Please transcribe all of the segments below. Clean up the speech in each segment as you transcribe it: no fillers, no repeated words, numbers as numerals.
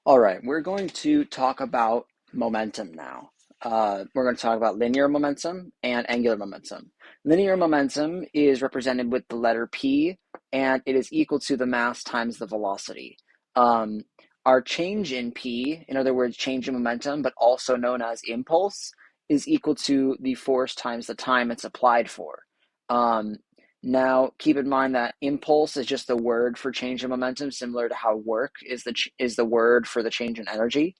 All right, we're going to talk about momentum now. We're going to talk about linear momentum and angular momentum. Linear momentum is represented with the letter P, and it is equal to the mass times the velocity. Um, our change in P, in other words, change in momentum, but also known as impulse, is equal to the force times the time it's applied for. Um, Now, keep in mind that impulse is just the word for change in momentum, similar to how work is the word for the change in energy.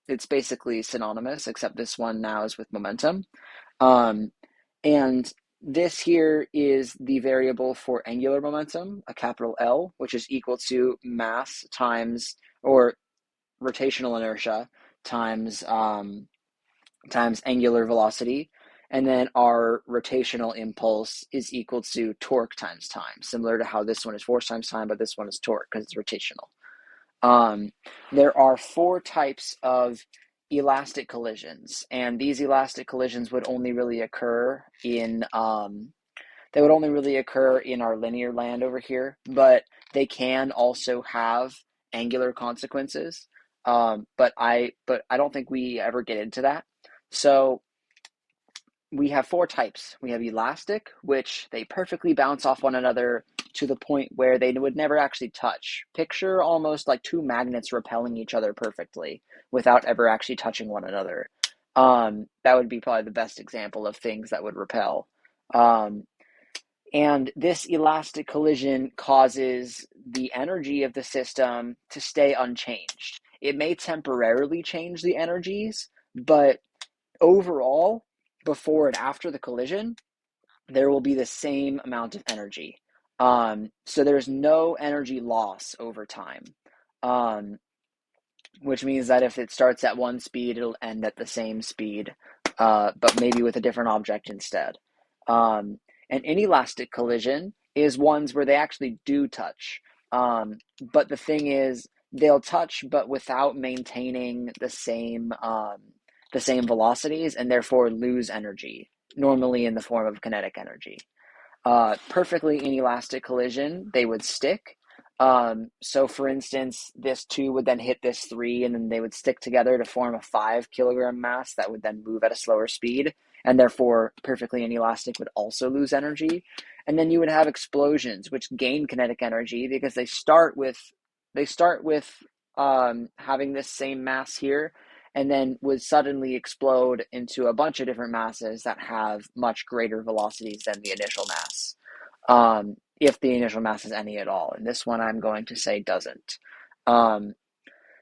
It's basically synonymous, except this one now is with momentum. Um, and this here is the variable for angular momentum, a capital L, which is equal to mass times or rotational inertia times times angular velocity. And then our rotational impulse is equal to torque times time, similar to how this one is force times time, but this one is torque because it's rotational. There are four types of elastic collisions, and these elastic collisions would only really occur in our linear land over here, but they can also have angular consequences. But I don't think we ever get into that. So we have four types. We have elastic, which they perfectly bounce off one another to the point where they would never actually touch. Picture almost like two magnets repelling each other perfectly without ever actually touching one another. That would be probably the best example of things that would repel. Um, and this elastic collision causes the energy of the system to stay unchanged. It may temporarily change the energies, but overall, before and after the collision, there will be the same amount of energy. So there's no energy loss over time, um, which means that if it starts at one speed, it'll end at the same speed, but maybe with a different object instead. An inelastic collision is ones where they actually do touch. But the thing is, they'll touch, but without maintaining the same velocities, and therefore lose energy, normally in the form of kinetic energy. Perfectly inelastic collision, they would stick. So for instance, this two would then hit this three, and then they would stick together to form a 5 kilogram mass that would then move at a slower speed, and therefore perfectly inelastic would also lose energy. And then you would have explosions, which gain kinetic energy because they start with having this same mass here, and then would suddenly explode into a bunch of different masses that have much greater velocities than the initial mass. If the initial mass is any at all. And this one I'm going to say doesn't. Um,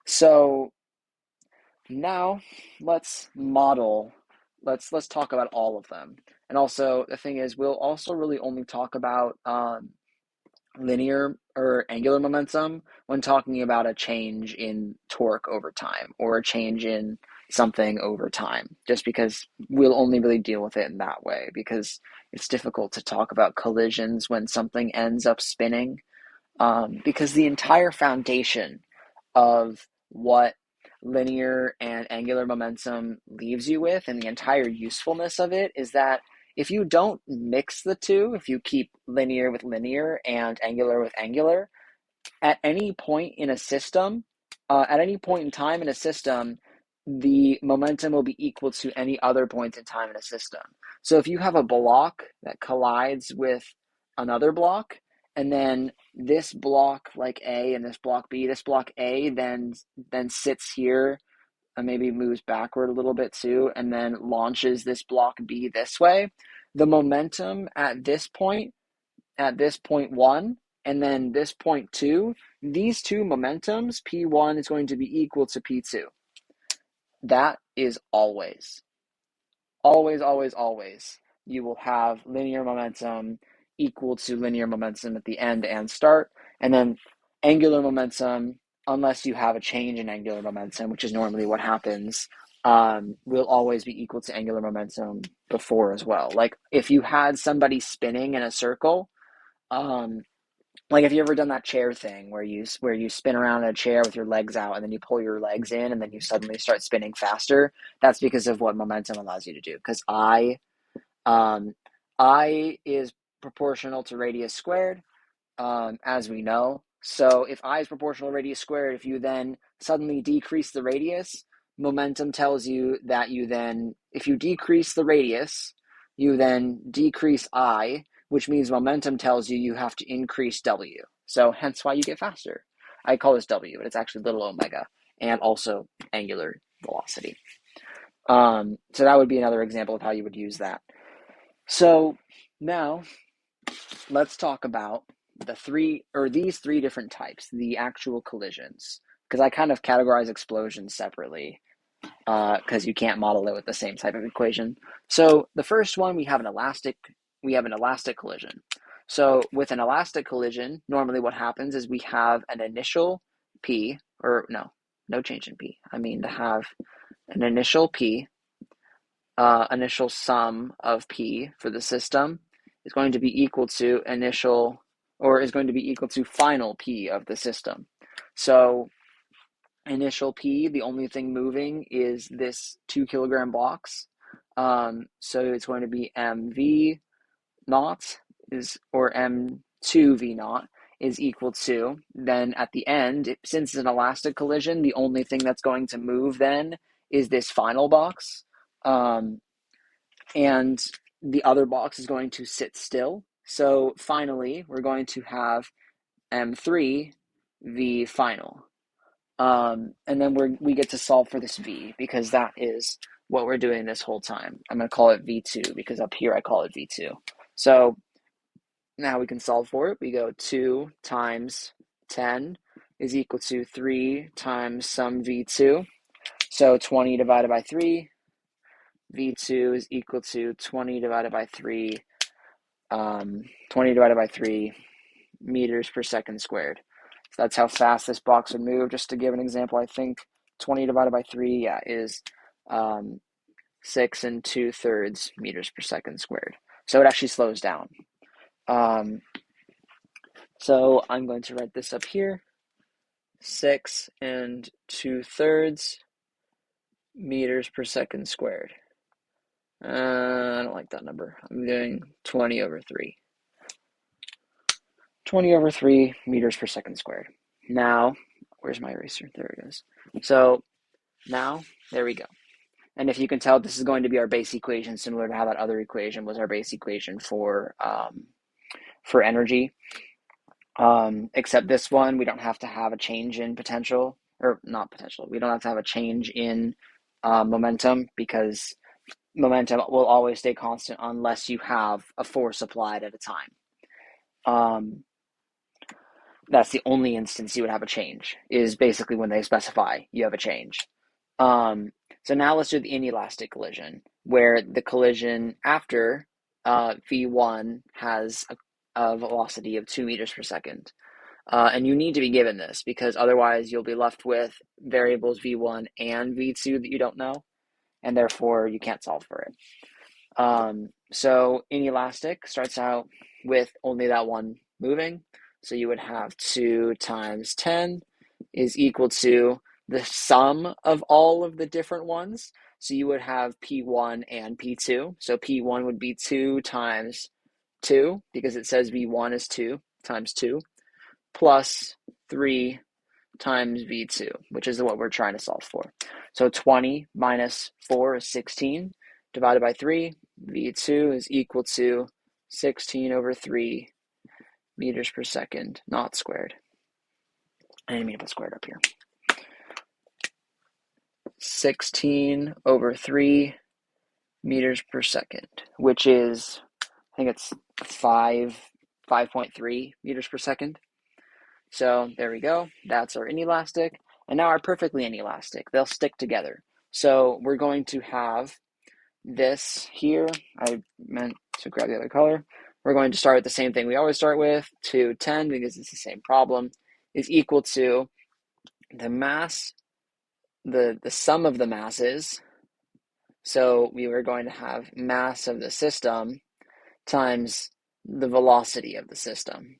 so now let's model, let's talk about all of them. And also the thing is, we'll also really only talk about linear or angular momentum when talking about a change in torque over time or a change in something over time, just because we'll only really deal with it in that way, because it's difficult to talk about collisions when something ends up spinning, because the entire foundation of what linear and angular momentum leaves you with, and the entire usefulness of it, is that if you don't mix the two, if you keep linear with linear and angular with angular, at any point in a system, at any point in time in a system, the momentum will be equal to any other point in time in a system. So if you have a block that collides with another block, and then this block like A and this block B, this block A then sits here and maybe moves backward a little bit too, and then launches this block B this way, the momentum at this point one, and then this point two, these two momentums, P1 is going to be equal to P2. That is always, always, always, always. You will have linear momentum equal to linear momentum at the end and start, and then angular momentum, unless you have a change in angular momentum, which is normally what happens, will always be equal to angular momentum before as well. Like if you had somebody spinning in a circle, um, like, have you ever done that chair thing where you spin around in a chair with your legs out and then you pull your legs in and then you suddenly start spinning faster? That's because of what momentum allows you to do. Because I is proportional to radius squared, as we know. So if I is proportional to radius squared, if you then suddenly decrease the radius, momentum tells you that if you decrease the radius, you then decrease I, which means momentum tells you have to increase W. So hence why you get faster. I call this W, but it's actually little omega, and also angular velocity. So that would be another example of how you would use that. So now let's talk about these three different types, the actual collisions, because I kind of categorize explosions separately because you can't model it with the same type of equation. So the first one, we have an elastic collision. So with an elastic collision, normally what happens is we have an initial P, or no change in P. I mean to have an initial P, initial sum of P for the system is going to be equal to final P of the system. So initial P, the only thing moving is this 2 kilogram box. So it's going to be mv naught or m2 v naught is equal to, then at the end, since it's an elastic collision, the only thing that's going to move then is this final box. And the other box is going to sit still. So finally, we're going to have M3 V final. And then we get to solve for this V, because that is what we're doing this whole time. I'm going to call it V2 because up here I call it V2. So now we can solve for it. We go 2 times 10 is equal to 3 times some V2. So 20 divided by 3. V2 is equal to 20 divided by 3 meters per second squared. So that's how fast this box would move. Just to give an example, I think 20 divided by 3, is 6 2/3 meters per second squared. So it actually slows down. So I'm going to write this up here. 6 2/3 meters per second squared. I don't like that number. I'm doing 20 over 3. 20 over 3 meters per second squared. Now, where's my eraser? There it is. So now, there we go. And if you can tell, this is going to be our base equation, similar to how that other equation was our base equation for energy. Except this one, we don't have to have a change in potential, or not potential. We don't have to have a change in momentum, because momentum will always stay constant unless you have a force applied at a time. That's the only instance you would have a change, is basically when they specify you have a change. So now let's do the inelastic collision, where the collision after V1 has a velocity of 2 meters per second. And you need to be given this, because otherwise you'll be left with variables V1 and V2 that you don't know, and therefore you can't solve for it. So inelastic starts out with only that one moving. So you would have 2 times 10 is equal to the sum of all of the different ones. So you would have P1 and P2. So P1 would be 2 times 2, because it says V1 is 2 times 2, plus 3 times V2, which is what we're trying to solve for. So 20 minus 4 is 16, divided by 3. V2 is equal to 16 over 3 meters per second, not squared. I didn't mean to put squared up here. 16 over 3 meters per second, which is, I think it's 5.3 meters per second. So there we go. That's our inelastic. And now our perfectly inelastic. They'll stick together. So we're going to have this here. I meant to grab the other color. We're going to start with the same thing we always start with, 210, because it's the same problem, is equal to the mass, the sum of the masses. So we were going to have mass of the system times the velocity of the system.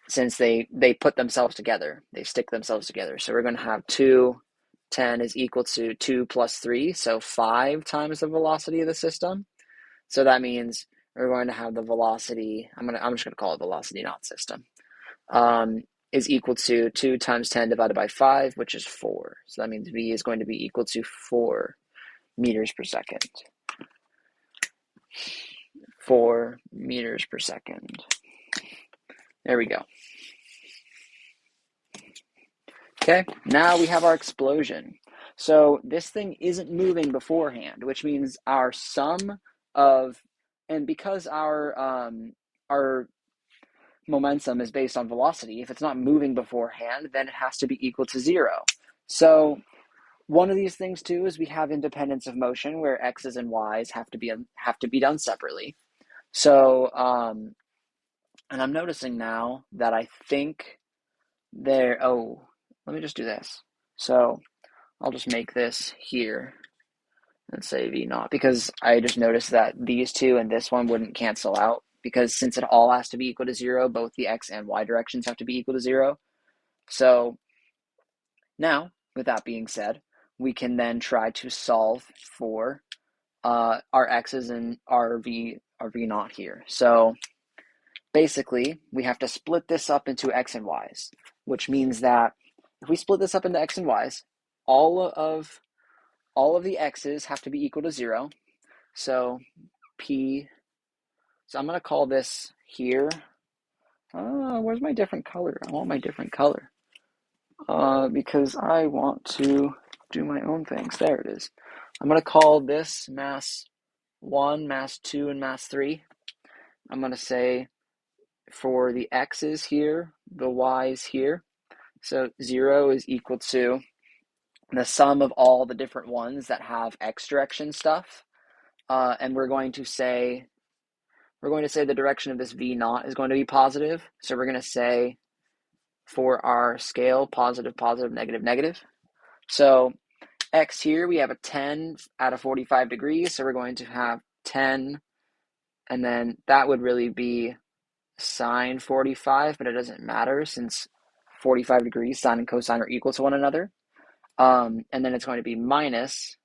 Since they put themselves together, they stick themselves together. So we're going to have 210 is equal to 2 plus 3, so 5 times the velocity of the system. So that means we're going to have the velocity, I'm just going to call it velocity, not system. is equal to 2 times 10 divided by 5, which is 4. So that means V is going to be equal to 4 meters per second. 4 meters per second. There we go. Okay, now we have our explosion. So this thing isn't moving beforehand, which means our sum of, and because our momentum is based on velocity, if it's not moving beforehand, then it has to be equal to 0. So one of these things too is we have independence of motion, where x's and y's have to be done separately. So and I'm noticing now that I think let me just do this. So I'll just make this here and say V naught, because I just noticed that these two and this one wouldn't cancel out, because since it all has to be equal to 0, both the x and y directions have to be equal to 0. So now, with that being said, we can then try to solve for our x's and our v naught here. So basically, we have to split this up into x and y's, which means that if we split this up into x and y's, all of the x's have to be equal to 0. So so I'm going to call this here. Where's my different color? I want my different color because I want to do my own things. There it is. I'm going to call this mass 1, mass 2, and mass 3. I'm going to say for the x's here, the y's here. So 0 is equal to the sum of all the different ones that have x direction stuff. And we're going to say the direction of this V naught is going to be positive. So we're going to say for our scale, positive, positive, negative, negative. So x here, we have a 10 out of 45 degrees. So we're going to have 10, and then that would really be sine 45, but it doesn't matter since 45 degrees, sine and cosine are equal to one another. And then it's going to be minus,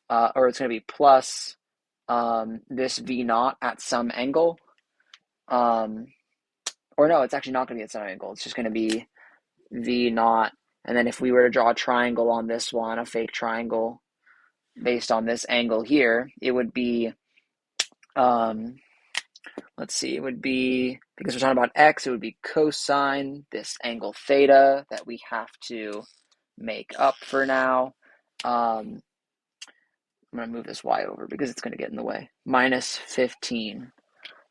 or it's going to be plus this V naught at some angle. Or no, it's actually not going to be at some angle. It's just going to be V naught. And then if we were to draw a triangle on this one, a fake triangle based on this angle here, it would be, let's see, it would be, because we're talking about x, it would be cosine this angle theta that we have to make up for now. I'm going to move this y over because it's going to get in the way. Minus 15.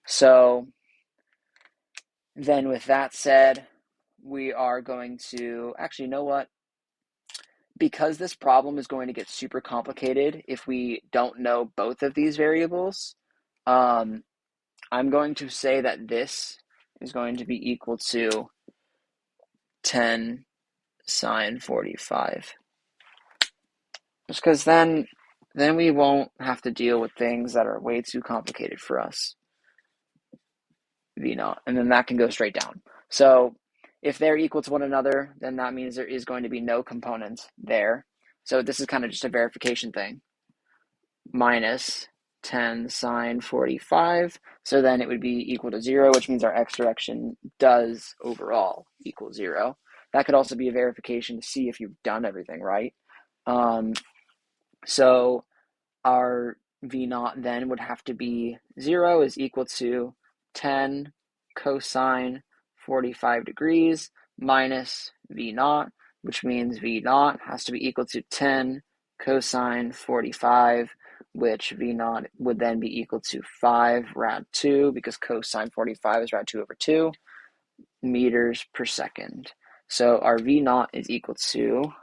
So then with that said, we are going to, actually, you know what? Because this problem is going to get super complicated if we don't know both of these variables, I'm going to say that this is going to be equal to 10 sine 45. Just because then we won't have to deal with things that are way too complicated for us. V naught, and then that can go straight down. So if they're equal to one another, then that means there is going to be no component there. So this is kind of just a verification thing. Minus 10 sine 45. So then it would be equal to 0, which means our x direction does overall equal 0. That could also be a verification to see if you've done everything right. So our V naught then would have to be 0 is equal to 10 cosine 45 degrees minus V naught, which means V naught has to be equal to 10 cosine 45, which V naught would then be equal to 5 rad 2, because cosine 45 is rad 2 over 2 meters per second. So our V naught is equal to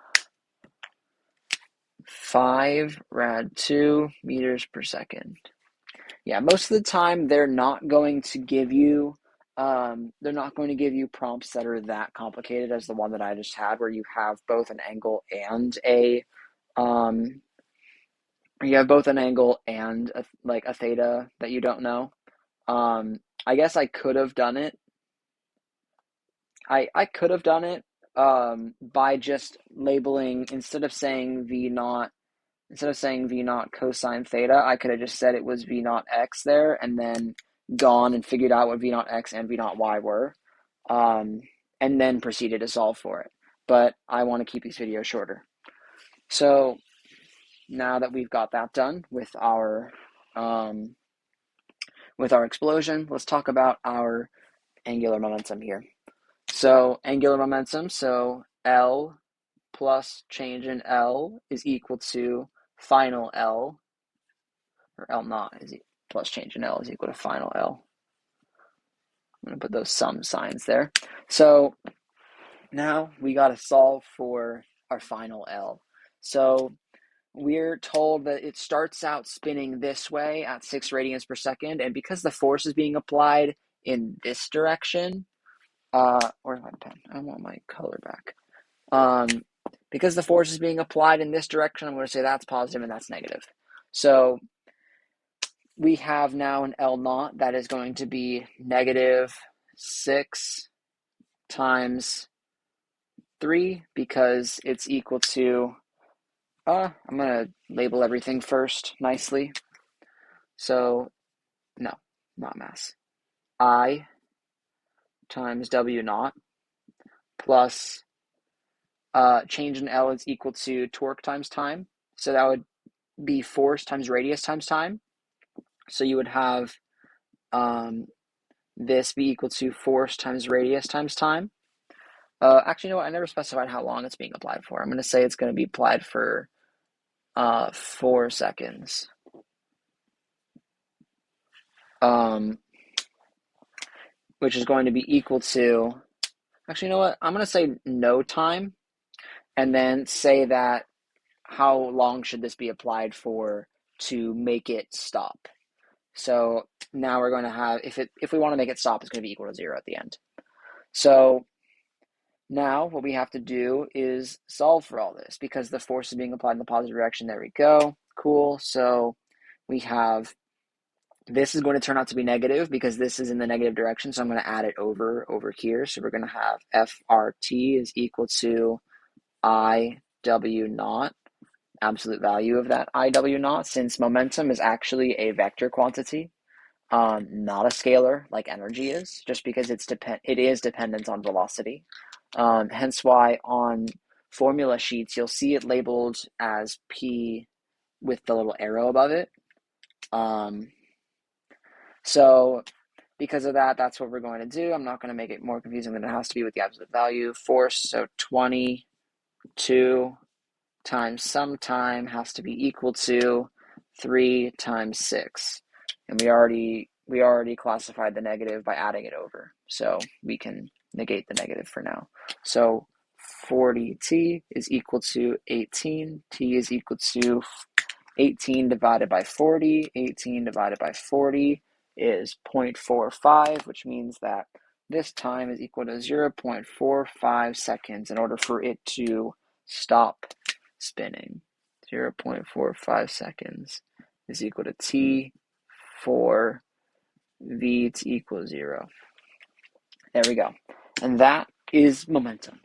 5 rad 2 meters per second. Yeah, most of the time they're not going to give you prompts that are that complicated as the one that I just had, where you have both an angle and a theta that you don't know. I guess I could have done it. I could have done it by just labeling, instead of saying V naught cosine theta, I could have just said it was V naught x there, and then gone and figured out what V naught x and V naught y were. and then proceeded to solve for it. But I want to keep these videos shorter. So now that we've got that done with our explosion, let's talk about our angular momentum here. So angular momentum, so L plus change in L is equal to final L, or L naught is plus change in L is equal to final L. I'm going to put those sum signs there. So now we got to solve for our final L. So we're told that it starts out spinning this way at 6 radians per second, and because the force is being applied in this direction, where's my pen? I want my color back. Because the force is being applied in this direction, I'm going to say that's positive and that's negative. So we have now an L naught that is going to be negative 6 times 3 because it's equal to, I'm going to label everything first nicely. So, no, not mass. I times W naught plus change in L is equal to torque times time. So that would be force times radius times time. So you would have this be equal to force times radius times time. Actually, you know what? I never specified how long it's being applied for. I'm going to say it's going to be applied for 4 seconds. Which is going to be equal to, actually, you know what? I'm going to say no time, and then say that how long should this be applied for to make it stop. So now we're going to have, if we want to make it stop, it's going to be equal to 0 at the end. So now what we have to do is solve for all this because the force is being applied in the positive direction. There we go. Cool. So we have, this is going to turn out to be negative because this is in the negative direction. So I'm going to add it over here. So we're going to have FRT is equal to IW naught, absolute value of that IW naught, since momentum is actually a vector quantity, not a scalar like energy is, just because it is dependent on velocity. Hence why on formula sheets, you'll see it labeled as P with the little arrow above it. So because of that, that's what we're going to do. I'm not going to make it more confusing than it has to be with the absolute value. Force, so 22 times some time has to be equal to 3 times 6. And we already classified the negative by adding it over. So we can negate the negative for now. So 40t is equal to 18. T is equal to 18 divided by 40. 18 divided by 40 is 0.45, which means that this time is equal to 0.45 seconds in order for it to stop spinning. 0.45 seconds is equal to T for V to equal 0. There we go. And that is momentum.